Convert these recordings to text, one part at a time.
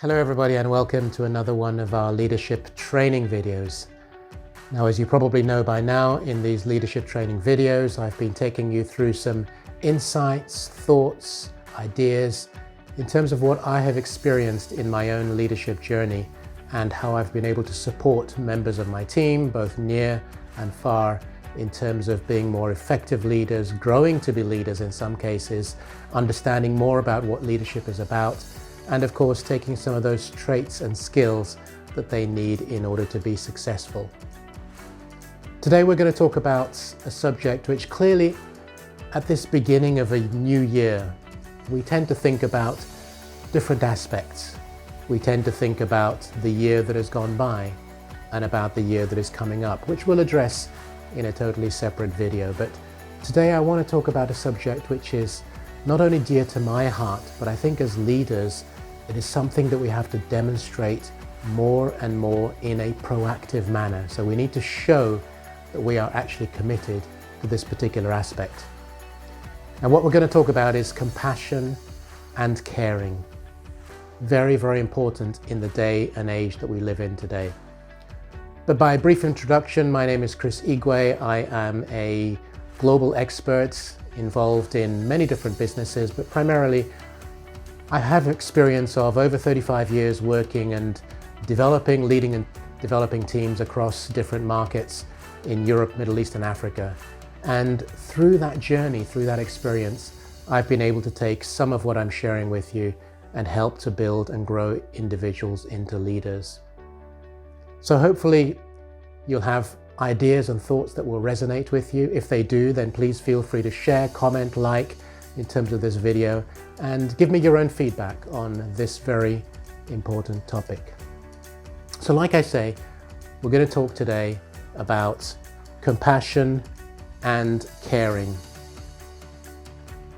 Hello everybody and welcome to another one of our leadership training videos. Now, as you probably know by now, in these leadership training videos I've been taking you through some insights, thoughts, ideas in terms of what I have experienced in my own leadership journey and how I've been able to support members of my team, both near and far, in terms of being more effective leaders, growing to be leaders in some cases, understanding more about what leadership is about, and of course taking some of those traits and skills that they need in order to be successful. Today we're going to talk about a subject which clearly at this beginning of a new year we tend to think about different aspects. We tend to think about the year that has gone by and about the year that is coming up, which we'll address in a totally separate video. But today I want to talk about a subject which is not only dear to my heart, but I think as leaders it is something that we have to demonstrate more and more in a proactive manner. So we need to show that we are actually committed to this particular aspect. And what we're going to talk about is compassion and caring. Very, very important in the day and age that we live in today. But by a brief introduction, my name is Chris Igwe. I am a global expert involved in many different businesses, but primarily I have experience of over 35 years working and leading and developing teams across different markets in Europe, Middle East and Africa. And through that journey, through that experience, I've been able to take some of what I'm sharing with you and help to build and grow individuals into leaders. So hopefully you'll have ideas and thoughts that will resonate with you. If they do, then please feel free to share, comment, like in terms of this video, and give me your own feedback on this very important topic. So like I say, we're going to talk today about compassion and caring.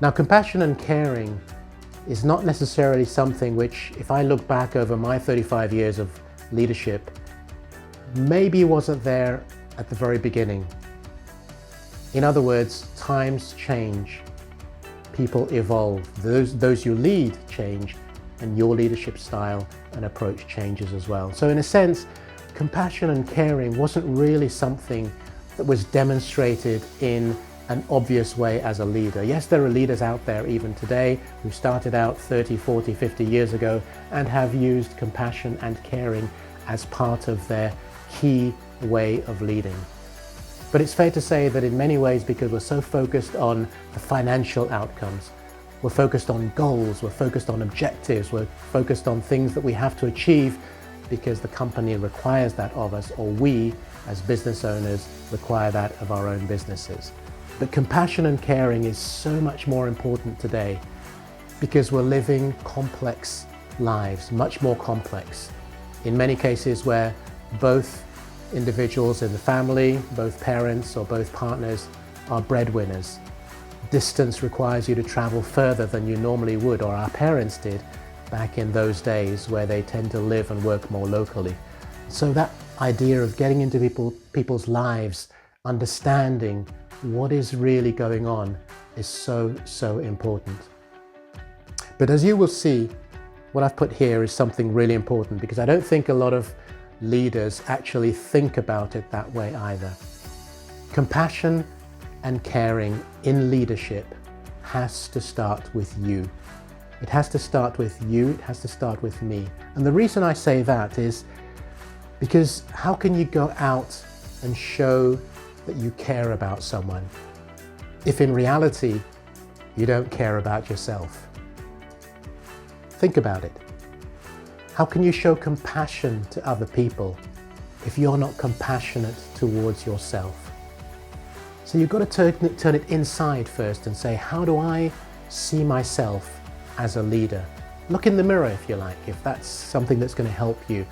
Now, compassion and caring is not necessarily something which, if I look back over my 35 years of leadership, maybe wasn't there at the very beginning. In other words, times change, people evolve, those you lead change, and your leadership style and approach changes as well. So in a sense, compassion and caring wasn't really something that was demonstrated in an obvious way as a leader. Yes, there are leaders out there even today who started out 30, 40, 50 years ago and have used compassion and caring as part of their key way of leading. But it's fair to say that in many ways, because we're so focused on the financial outcomes, we're focused on goals, we're focused on objectives, we're focused on things that we have to achieve because the company requires that of us, or we as business owners require that of our own businesses. But compassion and caring is so much more important today because we're living complex lives, much more complex. In many cases where both individuals in the family, both parents or both partners, are breadwinners. Distance requires you to travel further than you normally would, or our parents did back in those days where they tend to live and work more locally. So that idea of getting into people's lives, understanding what is really going on is so important. But as you will see, what I've put here is something really important because I don't think a lot of leaders actually think about it that way either. Compassion and caring in leadership has to start with you. It has to start with you, it has to start with me. And the reason I say that is because how can you go out and show that you care about someone if in reality you don't care about yourself? Think about it. How can you show compassion to other people if you're not compassionate towards yourself? So you've got to turn it inside first and say, how do I see myself as a leader? Look in the mirror if you like, if that's something that's going to help you.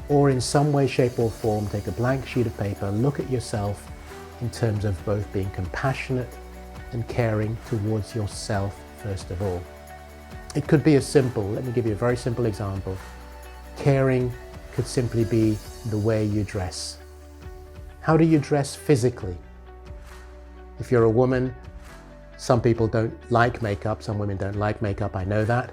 Or in some way, shape or form, take a blank sheet of paper, look at yourself in terms of both being compassionate and caring towards yourself first of all. It could be as simple, let me give you a very simple example. Caring could simply be the way you dress. How do you dress physically? If you're a woman, some people don't like makeup, some women don't like makeup, I know that.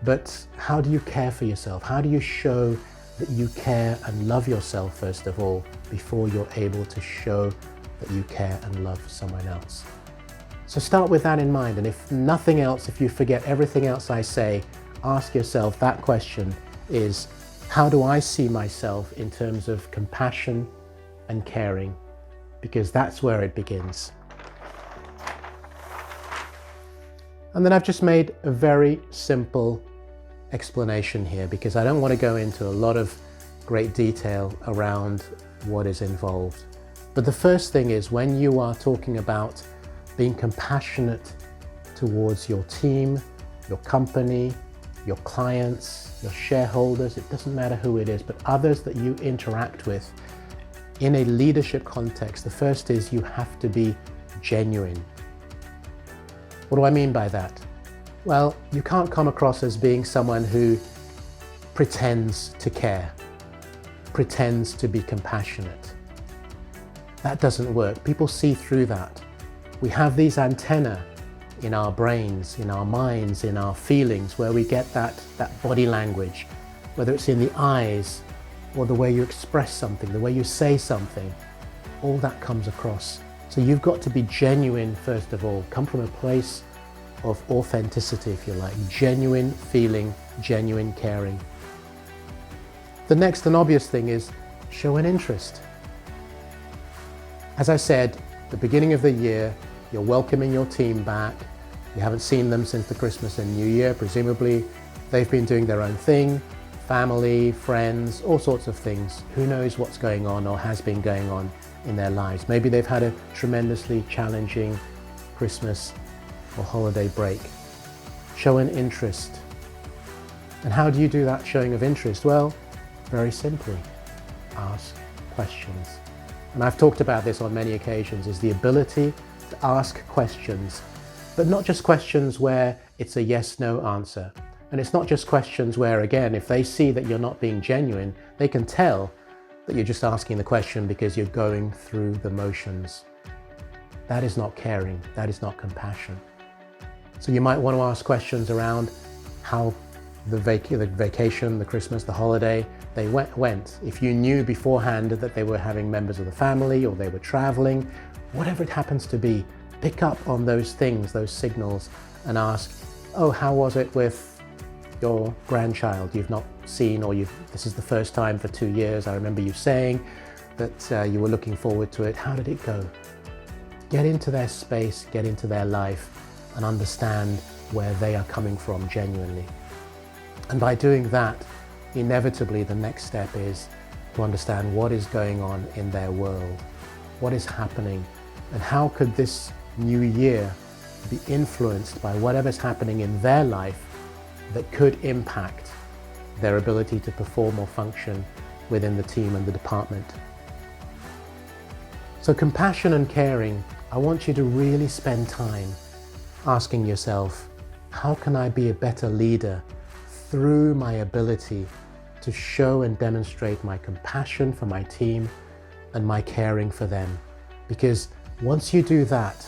But how do you care for yourself? How do you show that you care and love yourself first of all, before you're able to show that you care and love someone else? So start with that in mind, and if nothing else, if you forget everything else I say, ask yourself that question is, how do I see myself in terms of compassion and caring? Because that's where it begins. And then I've just made a very simple explanation here, because I don't want to go into a lot of great detail around what is involved. But the first thing is, when you are talking about being compassionate towards your team, your company, your clients, your shareholders, it doesn't matter who it is, but others that you interact with in a leadership context, the first is you have to be genuine. What do I mean by that? Well, you can't come across as being someone who pretends to care, pretends to be compassionate. That doesn't work. People see through that. We have these antennae in our brains, in our minds, in our feelings, where we get that body language, whether it's in the eyes or the way you express something, the way you say something, all that comes across. So you've got to be genuine first of all, come from a place of authenticity, if you like, genuine feeling, genuine caring. The next and obvious thing is show an interest. As I said, the beginning of the year, you're welcoming your team back. You haven't seen them since the Christmas and New Year. Presumably, they've been doing their own thing, family, friends, all sorts of things. Who knows what's going on or has been going on in their lives. Maybe they've had a tremendously challenging Christmas or holiday break. Show an interest. And how do you do that showing of interest? Well, very simply, ask questions. And I've talked about this on many occasions, is the ability to ask questions, but not just questions where it's a yes/no answer. And it's not just questions where, again, if they see that you're not being genuine, they can tell that you're just asking the question because you're going through the motions. That is not caring, that is not compassion. So you might want to ask questions around how the vacation, the Christmas, the holiday, they went. If you knew beforehand that they were having members of the family or they were traveling, whatever it happens to be, pick up on those things, those signals, and ask, oh, how was it with your grandchild you've not seen, or this is the first time for 2 years. I remember you saying that you were looking forward to it. How did it go? Get into their space, get into their life, and understand where they are coming from genuinely. And by doing that, inevitably the next step is to understand what is going on in their world, what is happening, and how could this new year be influenced by whatever's happening in their life that could impact their ability to perform or function within the team and the department. So compassion and caring, I want you to really spend time asking yourself, how can I be a better leader through my ability to show and demonstrate my compassion for my team and my caring for them? Because once you do that,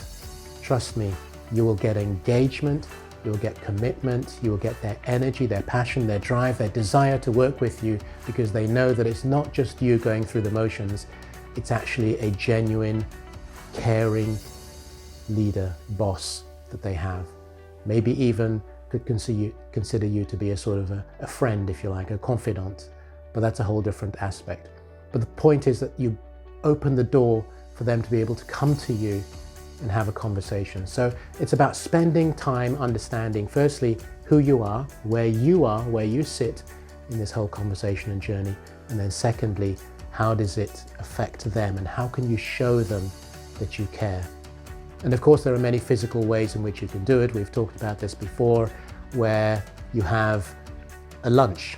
trust me, you will get engagement, you'll get commitment, you will get their energy, their passion, their drive, their desire to work with you, because they know that it's not just you going through the motions, it's actually a genuine, caring leader, boss that they have. Maybe even could consider you to be a sort of a friend, if you like, a confidant, but that's a whole different aspect. But the point is that you open the door for them to be able to come to you and have a conversation. So it's about spending time understanding, firstly, who you are, where you sit in this whole conversation and journey. And then secondly, how does it affect them and how can you show them that you care? And of course, there are many physical ways in which you can do it. We've talked about this before, where you have a lunch,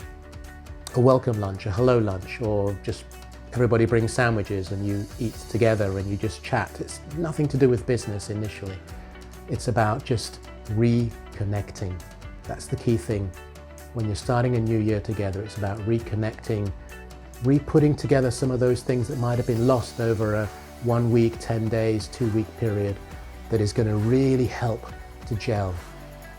a welcome lunch, a hello lunch, or just everybody brings sandwiches and you eat together and you just chat. It's nothing to do with business initially. It's about just reconnecting. That's the key thing. When you're starting a new year together, it's about reconnecting, re-putting together some of those things that might have been lost over a 1 week, 10 days, 2 week period that is going to really help to gel.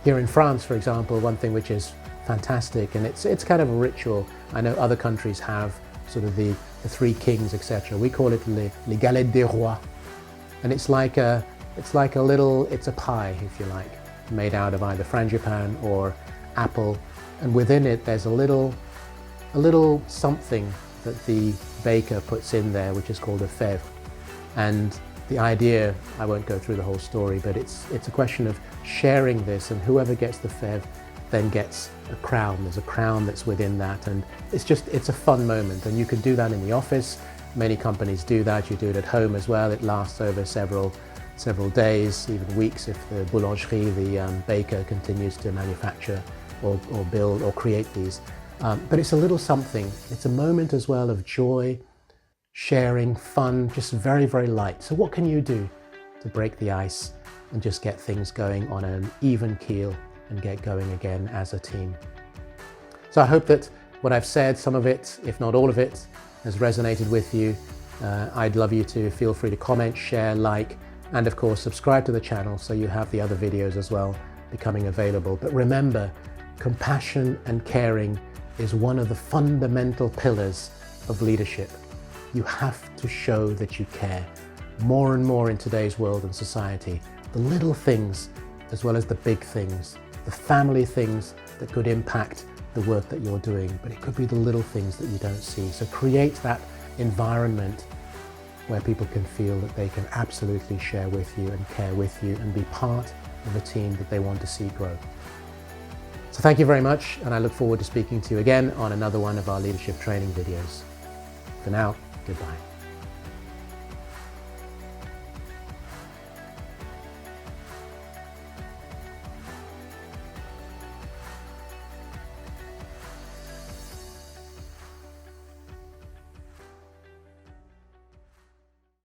Here in France, for example, one thing which is fantastic, and it's kind of a ritual. I know other countries have sort of the three kings, etc. We call it les galettes des rois, and it's like a pie, if you like, made out of either frangipane or apple, and within it there's a little something that the baker puts in there, which is called a fève. And the idea, I won't go through the whole story, but it's a question of sharing this, and whoever gets the fève then gets a crown. There's a crown that's within that, and it's a fun moment, and you can do that in the office. Many companies do that. You do it at home as well. It lasts over several days, even weeks, if the boulangerie, the baker, continues to manufacture or build or create these. But it's a little something. It's a moment as well of joy, sharing, fun, just very, very light. So what can you do to break the ice and just get things going on an even keel and get going again as a team? So I hope that what I've said, some of it, if not all of it, has resonated with you. I'd love you to feel free to comment, share, like, and of course subscribe to the channel so you have the other videos as well becoming available. But remember, compassion and caring is one of the fundamental pillars of leadership. You have to show that you care. More and more in today's world and society, the little things as well as the big things, the family things that could impact the work that you're doing, but it could be the little things that you don't see. So create that environment where people can feel that they can absolutely share with you and care with you and be part of a team that they want to see grow. So thank you very much, and I look forward to speaking to you again on another one of our leadership training videos. For now, goodbye.